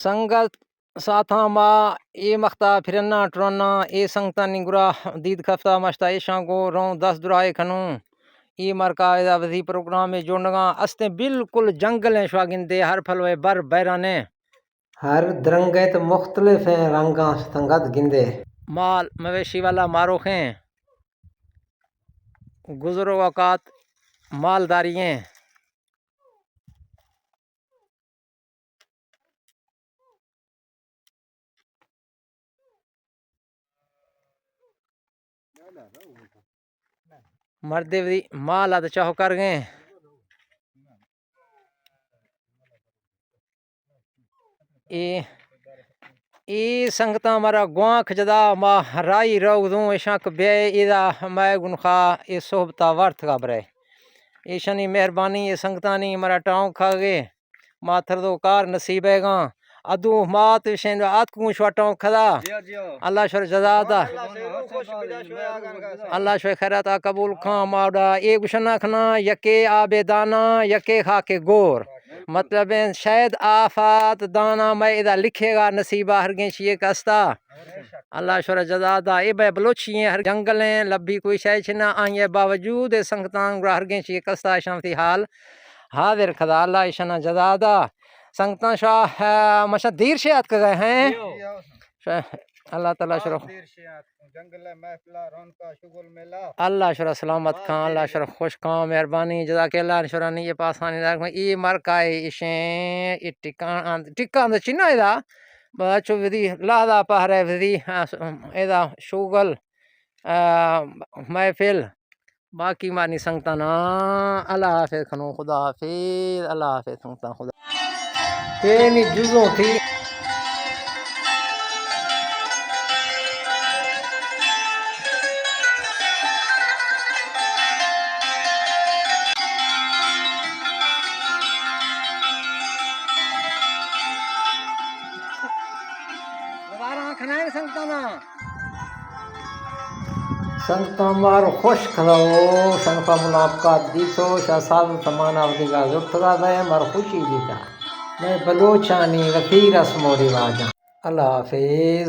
संगत साथा मा ए मख्ता फिरना टुरना ए संगता निगुरा दीद खफ्ता मस्ता ए शांगो रो 10 दुराए खनु ई मरका एदा वधी प्रोग्राम में जोड़गा अस्ते बिल्कुल जंगल है स्वागिंदे हर फलवे बर बैराने हर द्रंगत मुख्तलिफ है रंगा संगत गिंदे माल मवेशी वाला मारो हैं गुजरो वक़ात मालदारी हैं मर्दे भी माल आद चाहो कर गए ए संगता मारा गुआख जदा मा राई रोग दूं ऐशाक बे इदा मैं गुनखा ए सोहबता वर्थ का बरे ईशनी मेहरबानी ये संगता नी मारा टाँव खा गे माथर दो कार नसीबेगा अदू मात विषय आत कुछ वाटाओ खदा अल्लाह शर जदादा अल्लाह शर खैरात कबूल खां माड़ा एक गुशना खना यके आबेदाना यके खा के गोर मतलब शायद आफात दाना मैं इदा लिखेगा नसीबा हर गेश ये कस्ता अल्लाह शर जदादा ए बे बलोची हर जंगल है लब्बी कोई शाय छिना आए बावजूद संगतांग हर गेश ये कस्ता शांति हाल हाजिर खदा अल्लाह ईशना जदादा संगता शाह मशा देर से याद कर गए हैं अल्लाह ताला शरो अल्लाह शरा सलामत खां अल्लाह शरा खुश खां मेहरबानी जदा के अल्लाह शरा नहीं ये पासानी दाग में ई मरकाए इशे ई टिक्का अंद चिन्ना इदा बचो विधि लादा पहरे विधि इदा शुगल महफिल बाकी मानी संगता ना अल्लाह हाफिज खनो खुदा हाफिज अल्लाह हाफिज संगता खुदा तेनी जुजों थी संगता मारो खुश खड़ो संगता मुलाकात दी तो शासाल तमाना वधिका जुर्तगा गए मारो खुशी दी था मैं बलोचानी वतीर रस्मो रिवाजा अल्लाह हाफिज।